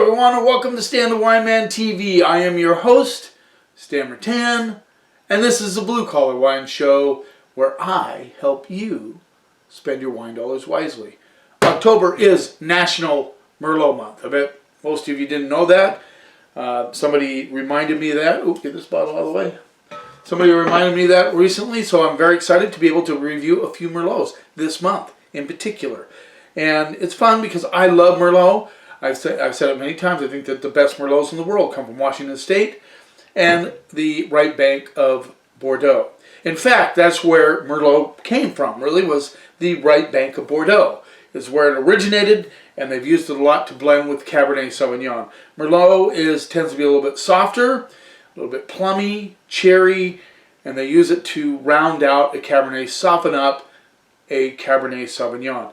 everyone, and welcome to Stan the Wine Man TV. I am your host, Stan Rattan, and this is the Blue Collar Wine Show where I help you spend your wine dollars wisely. October is National Merlot Month. I bet most of you didn't know that. Somebody reminded me of that. Ooh, get this bottle out of the way. Somebody reminded me of that recently, so I'm very excited to be able to review a few Merlots this month in particular. And it's fun because I love Merlot. I've said it many times. I think that the best Merlots in the world come from Washington State and the right bank of Bordeaux. In fact, that's where Merlot came from, really, was the right bank of Bordeaux. It's where it originated, and they've used it a lot to blend with Cabernet Sauvignon. Merlot tends to be a little bit softer, a little bit plummy, cherry, and they use it to round out a Cabernet, soften up a Cabernet Sauvignon.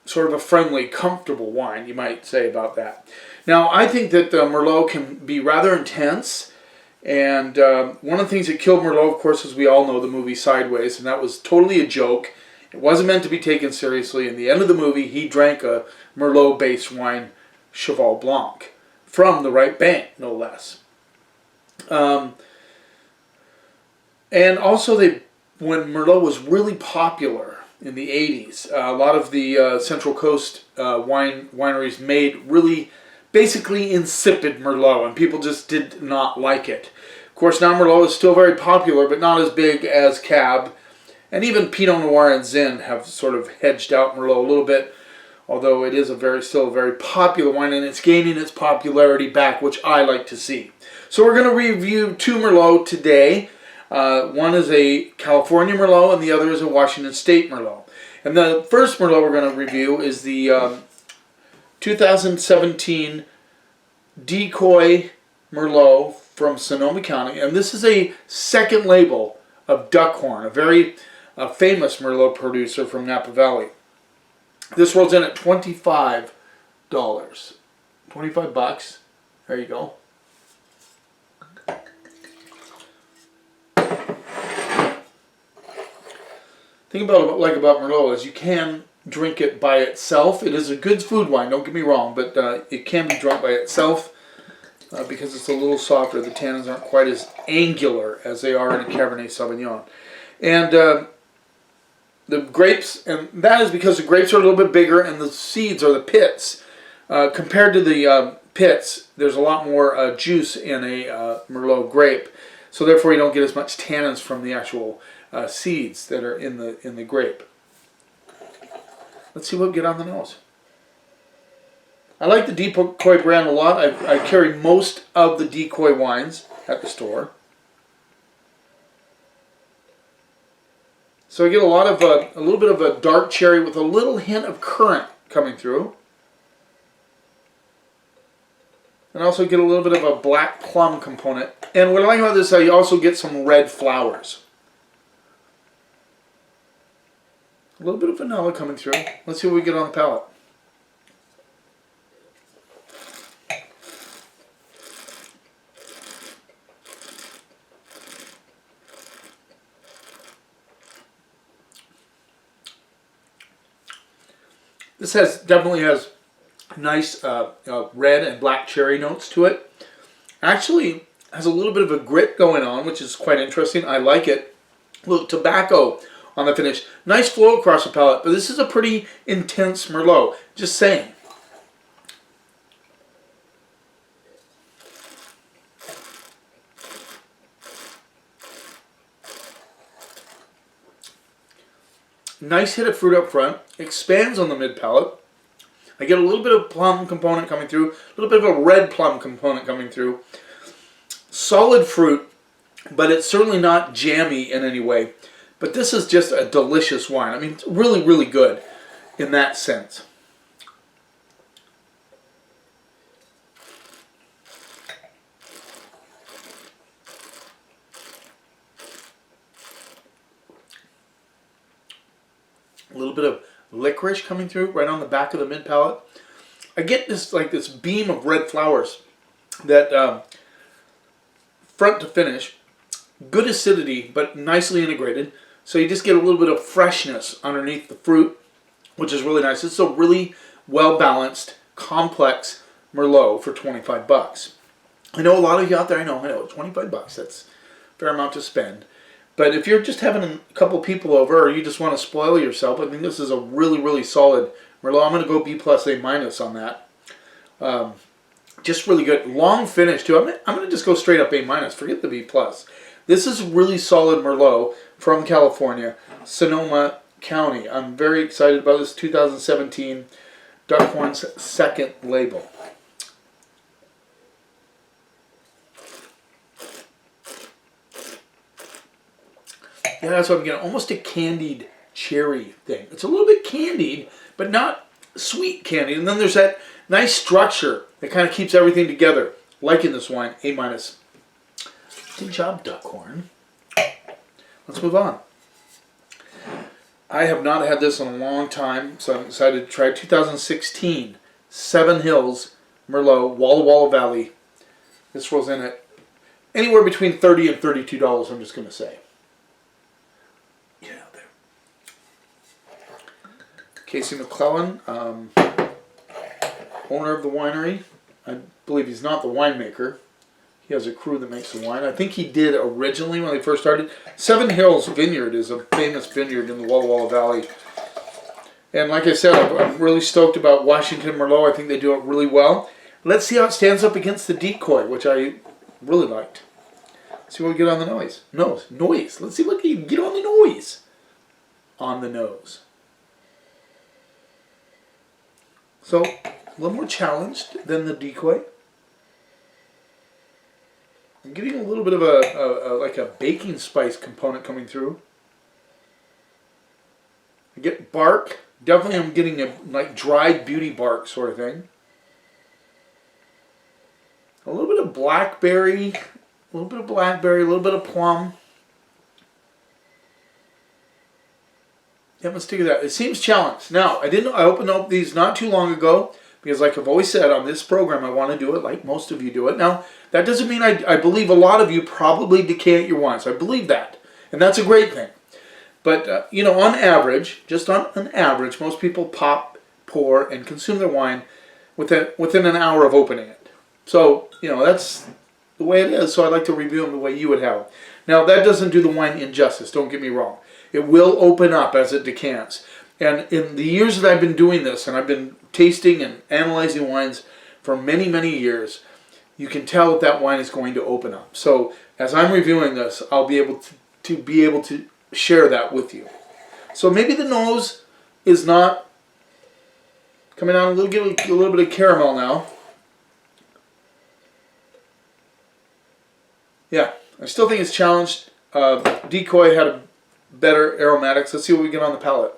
Sort of a friendly, comfortable wine, you might say about that. Now, I think that Merlot can be rather intense, and one of the things that killed Merlot, of course, as we all know, the movie Sideways, and that was totally a joke. It wasn't meant to be taken seriously. In the end of the movie, he drank a Merlot-based wine, Cheval Blanc, from the right bank, no less. And also, when Merlot was really popular in the 80s, a lot of the Central Coast wineries made really basically insipid Merlot, and people just did not like it. Of course, now Merlot is still very popular, but not as big as Cab. And even Pinot Noir and Zin have sort of hedged out Merlot a little bit, although it is still a very popular wine, and it's gaining its popularity back, which I like to see. So we're going to review two Merlot today. One is a California Merlot, and the other is a Washington State Merlot. And the first Merlot we're going to review is the 2017 Decoy Merlot from Sonoma County. And this is a second label of Duckhorn, a very famous Merlot producer from Napa Valley. This rolls in at $25. 25 bucks. There you go. The thing about Merlot is you can drink it by itself. It is a good food wine, don't get me wrong, but it can be drunk by itself because it's a little softer. The tannins aren't quite as angular as they are in a Cabernet Sauvignon. And the grapes, and that is because the grapes are a little bit bigger and the seeds are the pits. Compared to the pits, there's a lot more juice in a Merlot grape, so therefore you don't get as much tannins from the actual seeds that are in the grape. Let's see what we get on the nose. I like the Decoy brand a lot. I carry most of the Decoy wines at the store. So I get a little bit of a dark cherry with a little hint of currant coming through. And I also get a little bit of a black plum component. And what I like about this is you also get some red flowers. A little bit of vanilla coming through. Let's see what we get on the palate. This definitely has nice red and black cherry notes to it. Actually has a little bit of a grit going on, which is quite interesting. I like it. A little tobacco on the finish. Nice flow across the palate, but this is a pretty intense Merlot. Just saying. Nice hit of fruit up front. Expands on the mid palate. I get a little bit of plum component coming through. A little bit of a red plum component coming through. Solid fruit, but it's certainly not jammy in any way. But this is just a delicious wine. I mean, it's really, really good in that sense. A little bit of licorice coming through right on the back of the mid palate. I get this beam of red flowers that front to finish. Good acidity, but nicely integrated. So you just get a little bit of freshness underneath the fruit, which is really nice. It's a really well-balanced, complex Merlot for 25 bucks. I know a lot of you out there, I know, 25 bucks, that's a fair amount to spend. But if you're just having a couple people over, or you just want to spoil yourself, I think this is a really, really solid Merlot. I'm going to go B plus A minus on that. Just really good. Long finish too. I'm going to just go straight up A minus. Forget the B plus. This is really solid Merlot from California, Sonoma County. I'm very excited about this 2017 Duckhorn's second label. Yeah, that's what I'm getting. Almost a candied cherry thing. It's a little bit candied, but not sweet candied. And then there's that nice structure that kind of keeps everything together. Liking this wine, A minus. Good job, Duckhorn. Let's move on. I have not had this in a long time, so I'm excited to try 2016 Seven Hills Merlot, Walla Walla Valley. This rolls in at anywhere between $30 and $32, I'm just going to say. Get out there. Casey McClellan, owner of the winery. I believe he's not the winemaker. He has a crew that makes the wine. I think he did originally when they first started. Seven Hills Vineyard is a famous vineyard in the Walla Walla Valley. And like I said, I'm really stoked about Washington Merlot. I think they do it really well. Let's see how it stands up against the Decoy, which I really liked. See what we get on the noise. Noise. Let's see what you can get on the noise. On the nose. So, a little more challenged than the Decoy. I'm getting a little bit of like a baking spice component coming through. I get bark. Definitely I'm getting a like dried beauty bark sort of thing. A little bit of blackberry, a little bit of plum. Yeah, let's take that. It seems challenged. Now, I opened up these not too long ago because like I've always said on this program, I want to do it like most of you do it. Now, that doesn't mean I believe a lot of you probably decant your wines. I believe that. And that's a great thing. But, you know, on average, just on an average, most people pop, pour, and consume their wine within an hour of opening it. So, you know, that's the way it is. So I'd like to review them the way you would have. Now, that doesn't do the wine injustice. Don't get me wrong. It will open up as it decants. And in the years that I've been doing this, and I've been tasting and analyzing wines for many, many years, you can tell that that wine is going to open up. So as I'm reviewing this, I'll be able to share that with you. So maybe the nose is not coming out a little bit of caramel now. Yeah, I still think it's challenged. Decoy had a better aromatics. Let's see what we get on the palate.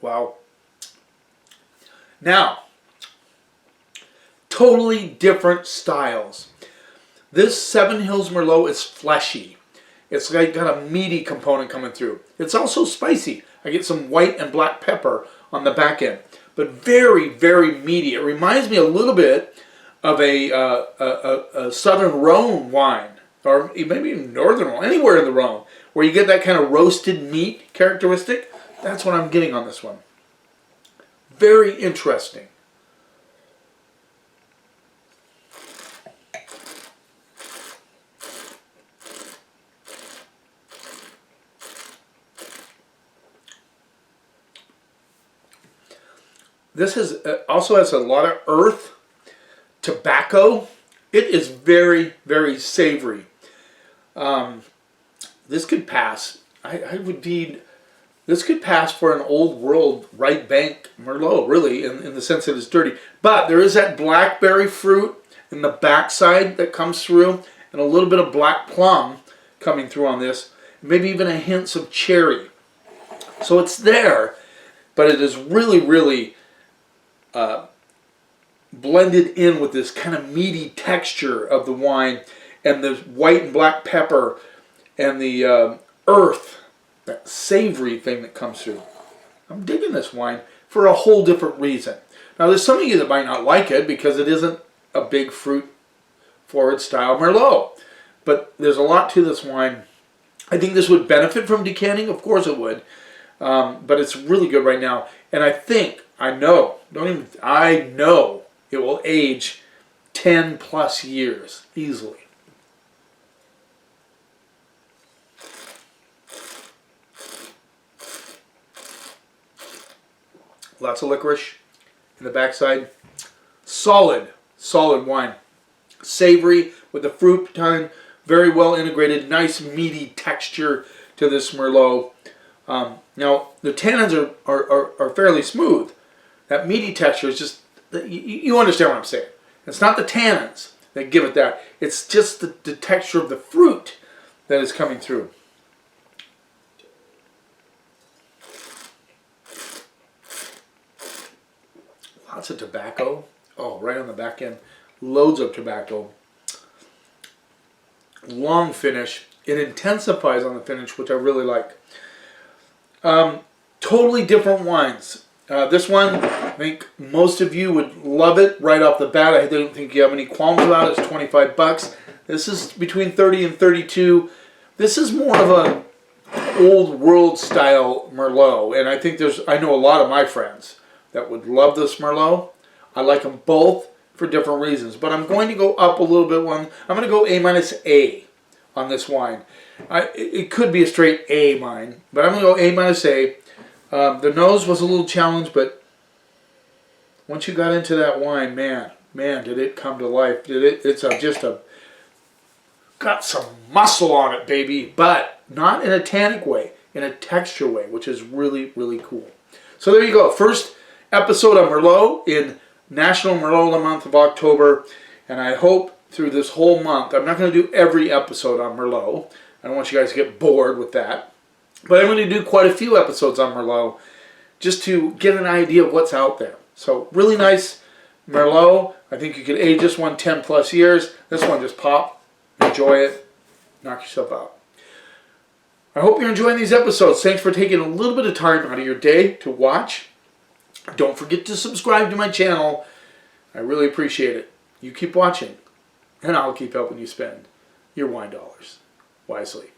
Wow. Now, totally different styles. This Seven Hills Merlot is fleshy. It's like got a meaty component coming through. It's also spicy. I get some white and black pepper on the back end, but very, very meaty. It reminds me a little bit of a Southern Rhone wine, or maybe even Northern Rhone, anywhere in the Rhone, where you get that kind of roasted meat characteristic. That's what I'm getting on this one. Very interesting. This also has a lot of earth, tobacco. It is very, very savory. This could pass. This could pass for an old world right bank Merlot, really, in the sense that it's dirty. But there is that blackberry fruit in the backside that comes through, and a little bit of black plum coming through on this. Maybe even a hint of cherry. So it's there, but it is really, really blended in with this kind of meaty texture of the wine, and the white and black pepper, and the earth, that savory thing that comes through. I'm digging this wine for a whole different reason. Now, there's some of you that might not like it because it isn't a big fruit forward style Merlot. But there's a lot to this wine. I think this would benefit from decanting. Of course it would. But it's really good right now. And I know it will age 10 plus years easily. Lots of licorice in the backside. Solid wine. Savory with the fruit tone. Very well integrated. Nice meaty texture to this Merlot. Now, the tannins are fairly smooth. That meaty texture is just, you understand what I'm saying. It's not the tannins that give it that. It's just the texture of the fruit that is coming through. Lots of tobacco. Oh, right on the back end. Loads of tobacco. Long finish. It intensifies on the finish, which I really like. Totally different wines. This one, I think most of you would love it right off the bat. I don't think you have any qualms about it. It's 25 bucks. This is between 30 and 32. This is more of a old world style Merlot, and I know a lot of my friends that would love this Merlot. I like them both for different reasons, but I'm going to go up a little bit. I'm going to go A- on this wine. It could be a straight A mine, but I'm going to go A-A. The nose was a little challenged, but once you got into that wine, man, did it come to life. Got some muscle on it, baby, but not in a tannic way, in a texture way, which is really, really cool. So there you go. First episode of Merlot in National Merlot Month of October, and I hope through this whole month, I'm not going to do every episode on Merlot. I don't want you guys to get bored with that. But I'm going to do quite a few episodes on Merlot just to get an idea of what's out there. So really nice Merlot. I think you could age this one 10 plus years. This one just pop, enjoy it, knock yourself out. I hope you're enjoying these episodes. Thanks for taking a little bit of time out of your day to watch. Don't forget to subscribe to my channel. I really appreciate it. You keep watching, and I'll keep helping you spend your wine dollars wisely.